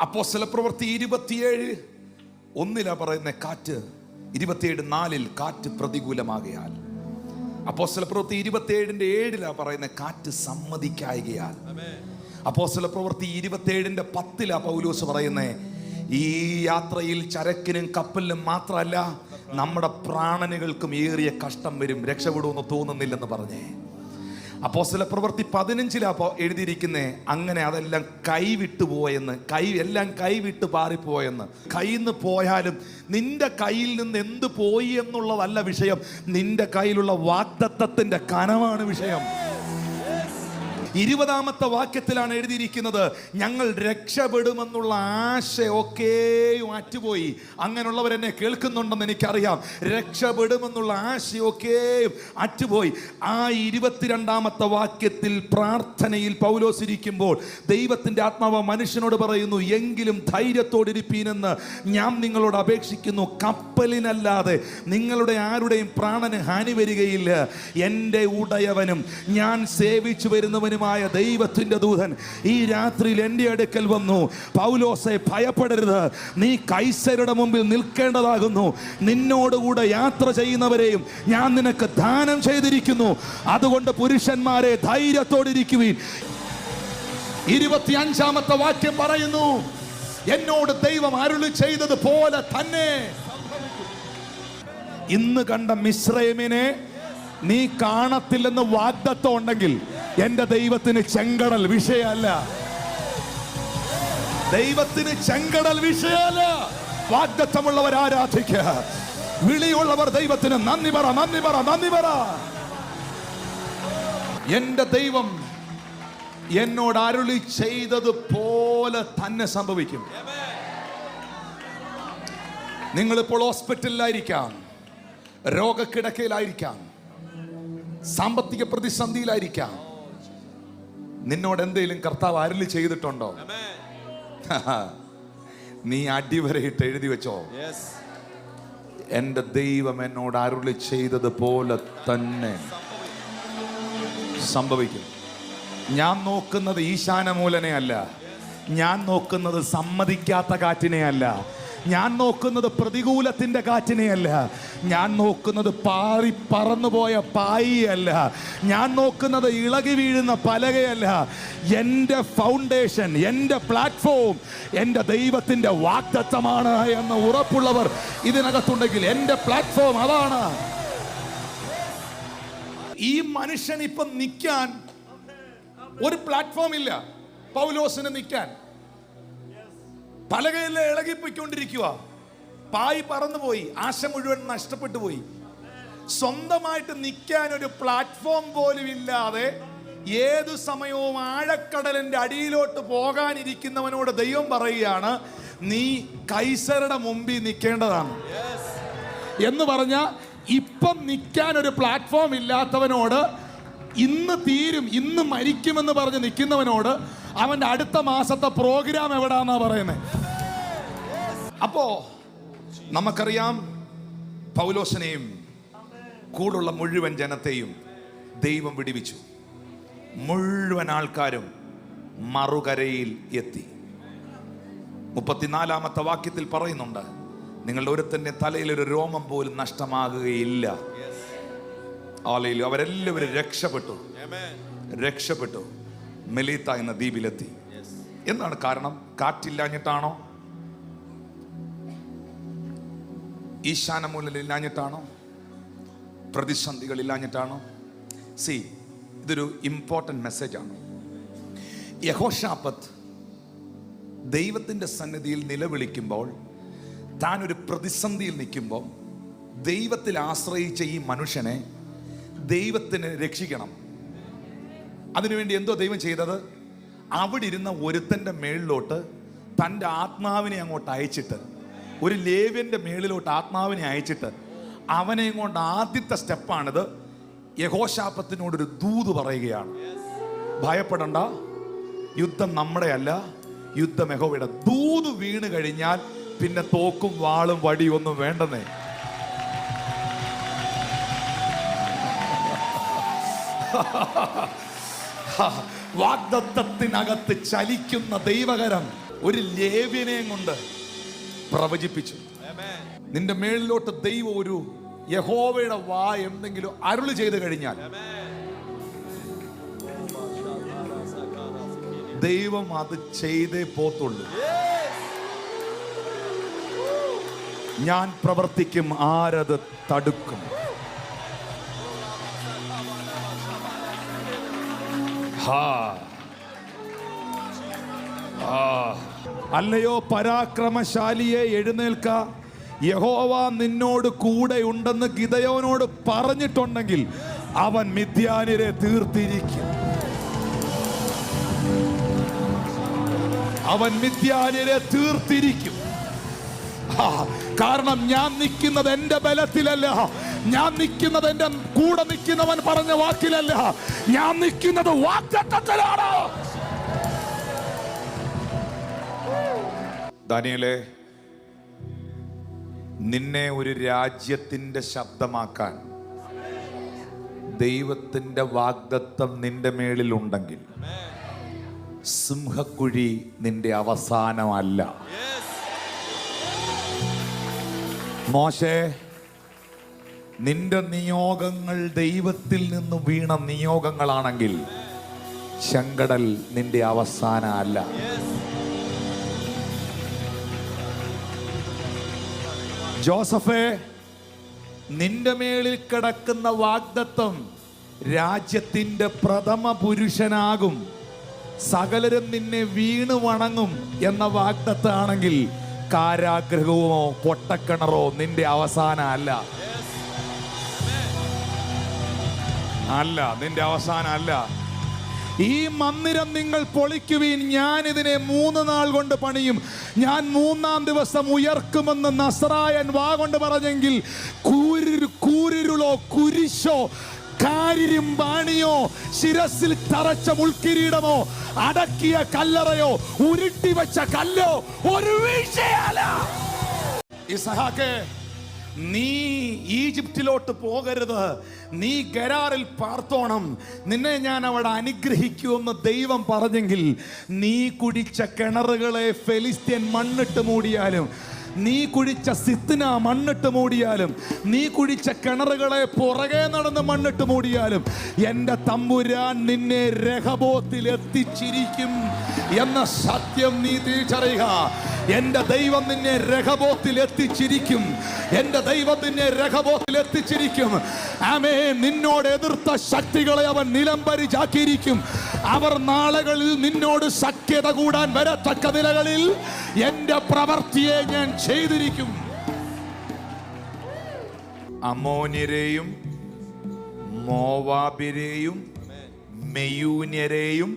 അപ്പോസ്തലപ്രവൃത്തി 27:1 പറയുന്ന കാറ്റ്, 27:4 കാറ്റ് പ്രതികൂലമാകയാൽ. അപ്പോസ്തലപ്രവൃത്തി 27:7 പറയുന്ന കാറ്റ് സമ്മതിക്കായകയാൽ. അപ്പോസ്തലപ്രവൃത്തി 27:10 പൗലോസ് പറയുന്നേ, ഈ യാത്രയിൽ ചരക്കിനും കപ്പലിനും മാത്രമല്ല നമ്മുടെ പ്രാണനുകൾക്കും ഏറിയ കഷ്ടം വരും, രക്ഷപ്പെടുമെന്ന് തോന്നുന്നില്ലെന്ന് പറഞ്ഞേ. അപ്പോസ്തലപ്രവൃത്തി 15 എഴുതിയിരിക്കുന്നേ, അങ്ങനെ അതെല്ലാം കൈവിട്ടുപോയെന്ന്, എല്ലാം കൈവിട്ട് പാറിപ്പോയെന്ന്. കയ്യിൽ നിന്ന് പോയാലും നിന്റെ കയ്യിൽ നിന്ന് എന്ത് പോയി എന്നുള്ളതല്ല വിഷയം, നിന്റെ കയ്യിലുള്ള വാഗ്ദത്തത്തിന്റെ കനമാണ് വിഷയം. 20 വാക്യത്തിലാണ് എഴുതിയിരിക്കുന്നത്, ഞങ്ങൾ രക്ഷപ്പെടുമെന്നുള്ള ആശയൊക്കെയും അറ്റുപോയി. അങ്ങനെയുള്ളവരെന്നെ കേൾക്കുന്നുണ്ടെന്ന് എനിക്കറിയാം. രക്ഷപ്പെടുമെന്നുള്ള ആശയൊക്കെയും അറ്റുപോയി. ആ 22 വാക്യത്തിൽ പ്രാർത്ഥനയിൽ പൗലോസ് ഇരിക്കുമ്പോൾ ദൈവത്തിൻ്റെ ആത്മാവ് മനുഷ്യനോട് പറയുന്നു, എങ്കിലും ധൈര്യത്തോടിരിപ്പീനെന്ന് ഞാൻ നിങ്ങളോട് അപേക്ഷിക്കുന്നു. കപ്പലിനല്ലാതെ നിങ്ങളുടെ ആരുടെയും പ്രാണന് ഹാനി വരികയില്ല. എൻ്റെ ഉടയവനും ഞാൻ സേവിച്ചു വരുന്നവനും ദൈവത്തിന്റെ ദൂതൻ ഈ രാത്രിയിൽ എൻ്റെ അടുക്കൽ വന്നു. പൗലോസെ, ഭയപ്പെടരുത്, നീ കൈസരുടെ മുമ്പിൽ നിൽക്കേണ്ടതാകുന്നു. നിന്നോടുകൂടെ യാത്ര ചെയ്യുന്നവരെയും ഞാൻ നിനക്ക് ദാനം ചെയ്തിരിക്കുന്നു. അതുകൊണ്ട് പുരുഷന്മാരെ ധൈര്യത്തോടിരിക്കുവിൻ. 25 വാക്യം പറയുന്നു, എന്നോട് ദൈവം അരുളി ചെയ്തതുപോലെ തന്നെ ഇന്ന് കണ്ട മിസ്രയീമിനെ നീ കാണത്തില്ലെന്ന് വാഗ്ദത്തം ഉണ്ടെങ്കിൽ എന്റെ ദൈവത്തിന് ചെങ്കടൽ വിഷയമല്ല. ദൈവത്തിന് ചെങ്കടൽ വിഷയമല്ല. വാഗ്ദത്തമുള്ളവർ ആരാധിക്കുക, വിളിയുള്ളവർ ദൈവത്തിന് നന്ദി പറ, നന്ദി പറ, നന്ദി പറ. എന്റെ ദൈവം എന്നോട് അരുളി ചെയ്തതുപോലെ തന്നെ സംഭവിക്കും. നിങ്ങളിപ്പോൾ ഹോസ്പിറ്റലിലായിരിക്കാം, രോഗക്കിടക്കയിലായിരിക്കാം, സാമ്പത്തിക പ്രതിസന്ധിയിലായിരിക്കാം. നിന്നോട് എന്തെങ്കിലും കർത്താവ് അരുളി ചെയ്തിട്ടുണ്ടോ? നീ അടിവരയിട്ട് എഴുതി വെച്ചോ, എന്റെ ദൈവം എന്നോട് അരുളി ചെയ്തതുപോലെ തന്നെ സംഭവിക്കും. ഞാൻ നോക്കുന്നത് ഈശാനമൂലനെ അല്ല, ഞാൻ നോക്കുന്നത് സമ്മതിക്കാത്ത കാറ്റിനെ അല്ല, ഞാൻ നോക്കുന്നത് പ്രതികൂലത്തിന്റെ കാറ്റിനെയല്ല, ഞാൻ നോക്കുന്നത് പാറി പറന്നുപോയ പായിയല്ല, ഞാൻ നോക്കുന്നത് ഇളകി വീഴുന്ന പലകയല്ല. എൻ്റെ ഫൗണ്ടേഷൻ, എൻ്റെ പ്ലാറ്റ്ഫോം എൻ്റെ ദൈവത്തിൻ്റെ വാഗ്ദത്തമാണ് എന്ന ഉറപ്പുള്ളവർ ഇതിനകത്തുണ്ടെങ്കിൽ എൻ്റെ പ്ലാറ്റ്ഫോം അതാണ്. ഈ മനുഷ്യൻ ഇപ്പം നിൽക്കാൻ ഒരു പ്ലാറ്റ്ഫോം ഇല്ല. പൗലോസിന് നിൽക്കാൻ പലകയിലെ ഇളകിപ്പോയിക്കൊണ്ടിരിക്കുക, പായി പറന്നുപോയി, ആശ മുഴുവൻ നഷ്ടപ്പെട്ടു പോയി. സ്വന്തമായിട്ട് നിൽക്കാൻ ഒരു പ്ലാറ്റ്ഫോം പോലും ഇല്ലാതെ ഏതു സമയവും ആഴക്കടലിന്റെ അടിയിലോട്ട് പോകാനിരിക്കുന്നവനോട് ദൈവം പറയുകയാണ്, നീ കൈസരുടെ മുമ്പിൽ നിൽക്കേണ്ടതാണ് എന്ന് പറഞ്ഞ, ഇപ്പം നിൽക്കാൻ ഒരു പ്ലാറ്റ്ഫോം ഇല്ലാത്തവനോട്, ഇന്ന് തീരും, ഇന്ന് മരിക്കുമെന്ന് പറഞ്ഞ് നിൽക്കുന്നവനോട് അവന്റെ അടുത്ത മാസത്തെ പ്രോഗ്രാം എവിടാന്നാ പറയുന്നത്. അപ്പോ നമുക്കറിയാം, പൗലോസിനെയും കൂടുള്ള മുഴുവൻ ജനത്തെയും ദൈവം വിടുവിച്ചു. മുഴുവൻ ആൾക്കാരും മറുകരയിൽ എത്തി. 34 വാക്യത്തിൽ പറയുന്നുണ്ട്, നിങ്ങളുടെ ഒരുത്തന്റെ തലയിൽ ഒരു രോമം പോലും നഷ്ടമാകുകയില്ല. അവരെല്ലാവരും രക്ഷപ്പെട്ടു മെലീത്ത എന്ന ദ്വീപിലെത്തി. എന്താണ് കാരണം? കാറ്റില്ലാഞ്ഞിട്ടാണോ? ഈശാനമൂലയില്ലാഞ്ഞിട്ടാണോ? പ്രതിസന്ധികളില്ലാഞ്ഞിട്ടാണോ? ഇതൊരു ഇമ്പോർട്ടൻ്റ് മെസ്സേജാണ്. യഹോശാഫത്ത് ദൈവത്തിൻ്റെ സന്നിധിയിൽ നിലവിളിക്കുമ്പോൾ, താൻ ഒരു പ്രതിസന്ധിയിൽ നിൽക്കുമ്പോൾ ദൈവത്തിൽ ആശ്രയിച്ച ഈ മനുഷ്യനെ ദൈവത്തിന് രക്ഷിക്കണം. അതിനുവേണ്ടി എന്തോ ദൈവം ചെയ്തത്? അവിടെ ഇരുന്ന ഒരുത്തൻ്റെ മേളിലോട്ട് തൻ്റെ ആത്മാവിനെ അങ്ങോട്ട് അയച്ചിട്ട്, ഒരു ലേവ്യൻ്റെ മേളിലോട്ട് ആത്മാവിനെ അയച്ചിട്ട്, അവനെ കൊണ്ട് ആദ്യത്തെ സ്റ്റെപ്പാണിത്. യഹോശാഫത്തിനോടൊരു ദൂത് പറയുകയാണ്, ഭയപ്പെടണ്ട, യുദ്ധം നമ്മുടെ അല്ല, യുദ്ധം യഹോവയുടെ. ദൂത് വീണ് കഴിഞ്ഞാൽ പിന്നെ തോക്കും വാളും വടിയും ഒന്നും വേണ്ടെന്നേ. വാഗ്ദത്തത്തിനകത്ത് ചലിക്കുന്ന ദൈവകരം ഒരു ലേവ്യനെയും കൊണ്ട് പ്രവചിപ്പിച്ചു. നിന്റെ മേളിലോട്ട് ദൈവം ഒരു യഹോവയുടെ എന്തെങ്കിലും അരുളി ചെയ്ത് കഴിഞ്ഞാൽ ദൈവം അത് ചെയ്തേ പോത്തുള്ളൂ. ഞാൻ പ്രവർത്തിക്കും, ആരത് തടുക്കും? അല്ലയോ പരാക്രമശാലിയെ, എഴുന്നേൽക്ക, യഹോവ നിന്നോട് കൂടെ ഉണ്ടെന്ന് ഗിദെയോനോട് പറഞ്ഞിട്ടുണ്ടെങ്കിൽ അവൻ മിദ്യാന്യരെ തീർത്തിരിക്കും. അവൻ മിദ്യാന്യരെ തീർത്തിരിക്കും. കാരണം ഞാൻ നിൽക്കുന്നത് എന്റെ ബലത്തിലല്ല, ഞാൻ നിൽക്കുന്നത് എന്റെ കൂടെ നിൽക്കുന്നവൻ പറഞ്ഞ വാക്കിലല്ല, ഞാൻ നിൽക്കുന്നത് വാഗ്ദത്തത്തിലാണ്. ദാനിയേലേ, നിന്നെ ഒരു രാജ്യത്തിന്റെ ശബ്ദമാക്കാൻ ദൈവത്തിന്റെ വാഗ്ദത്തം നിന്റെ മേളിൽ ഉണ്ടെങ്കിൽ സിംഹക്കുഴി നിന്റെ അവസാനമല്ല. മോശേ, നിന്റെ നിയോഗങ്ങൾ ദൈവത്തിൽ നിന്ന് വീണ നിയോഗങ്ങളാണെങ്കിൽ ചെങ്കടൽ നിന്റെ അവസാനമല്ല. ജോസഫേ, നിന്റെ മേളിൽ കിടക്കുന്ന വാഗ്ദത്തം രാജ്യത്തിന്റെ പ്രഥമ പുരുഷനാകും, സകലരും നിന്നെ വീണു വണങ്ങും എന്ന വാഗ്ദത്താണെങ്കിൽ കാരാഗ്രഹമോ പൊട്ടക്കിണറോ നിന്റെ അവസാനം അല്ല. നിന്റെ അവസാനം അല്ല. ഈ മന്ദിരം നിങ്ങൾ പൊളിക്കുവീൻ, ഞാൻ ഇതിനെ 3 നാൾ കൊണ്ട് പണിയും, ഞാൻ 3-ാം ദിവസം ഉയർക്കുമെന്ന് നസ്രായൻ വാഗൊണ്ട് പറഞ്ഞെങ്കിൽ കൂരിരുളോ കുരിശോ കാരിരുമ്പാണിയോ ശിരസിൽ തറച്ച മുൾക്കിരീടമോ അടക്കിയ കല്ലറയോ ഉരുട്ടി വെച്ച കല്ലോ ഒരു വീഴ്ചയല്ല. ഇസ്ഹാക്കേ, നീ ഈജിപ്തിലോട്ട് പോകരുത്, നീ ഗരാറിൽ പാർത്തോണം, നിന്നെ ഞാൻ അവിടെ അനുഗ്രഹിക്കുമെന്ന് ദൈവം പറഞ്ഞെങ്കിൽ നീ കുടിച്ച കിണറുകളെ ഫെലിസ്ത്യൻ മണ്ണിട്ട് മൂടിയാലും, നീ കുഴിച്ച സിത്തിന മണ്ണിട്ട് മൂടിയാലും, നീ കുഴിച്ച കിണറുകളെ പുറകെ നടന്ന് മണ്ണിട്ട് മൂടിയാലും, എൻ്റെ തമ്പുരാൻ നിന്നെ രഹബോത്തിൽ എത്തിച്ചിരിക്കും എന്ന സത്യം നീ തിരിച്ചറിയുക. എൻ്റെ ദൈവം നിന്നെ രഹബോത്തിൽ എത്തിച്ചിരിക്കും. എൻ്റെ ദൈവം നിന്നെ രഹബോത്തിൽ എത്തിച്ചിരിക്കും. ആമേൻ. നിന്നോട് എതിർത്ത ശക്തികളെ അവൻ നിലംപരിചാക്കിയിരിക്കും. അവർ നാളുകളിൽ നിന്നോട് സഖ്യത കൂടാൻ വരത്തക്ക നിലകളിൽ എൻ്റെ പ്രവൃത്തിയെ ഞാൻ ചെയ്തിരിക്കും. അമ്മോന്യരെയും മോവാബിരെയും മെയൂന്യരെയും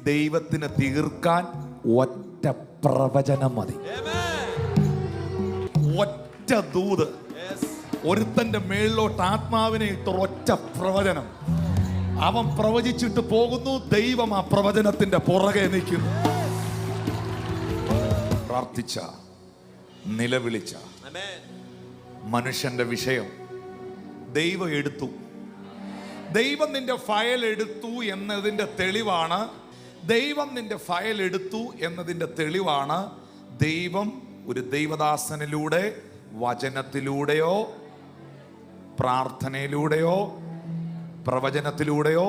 ദൈവത്തിന് തീർക്കാൻ ഒറ്റ പ്രവചനം മതി. ഒറ്റ ദൂത്, ഒരുത്തന്റെ മേളിലോട്ട് ആത്മാവിനെ ഇട്ട ഒറ്റ പ്രവചനം. അവൻ പ്രവചിച്ചിട്ട് പോകുന്നു, ദൈവം ആ പ്രവചനത്തിന്റെ പുറകെ നിൽക്കും. പ്രാർത്ഥിച്ച, നിലവിളിച്ച മനുഷ്യന്റെ വിഷയം ദൈവം എടുത്തു. ദൈവം നിന്റെ ഫയൽ എടുത്തു എന്നതിന്റെ തെളിവാണ്. ദൈവം നിന്റെ ഫയൽ എടുത്തു എന്നതിന്റെ തെളിവാണ് ദൈവം ഒരു ദൈവദാസനിലൂടെ, വചനത്തിലൂടെയോ പ്രാർത്ഥനയിലൂടെയോ പ്രവചനത്തിലൂടെയോ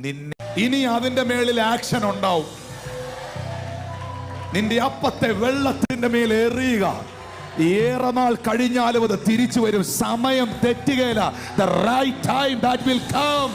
നിന്നെ ഇനി അതിന്റെ മേളിൽ ആക്ഷൻ ഉണ്ടാവും. നിന്റെ അപ്പത്തെ വെള്ളത്തിന്റെ മേൽ എറിയുക. ഏറെ നാൾ കഴിഞ്ഞാലും അത് തിരിച്ചു വരും. സമയം തെറ്റുകയില്ല. The right time that will come.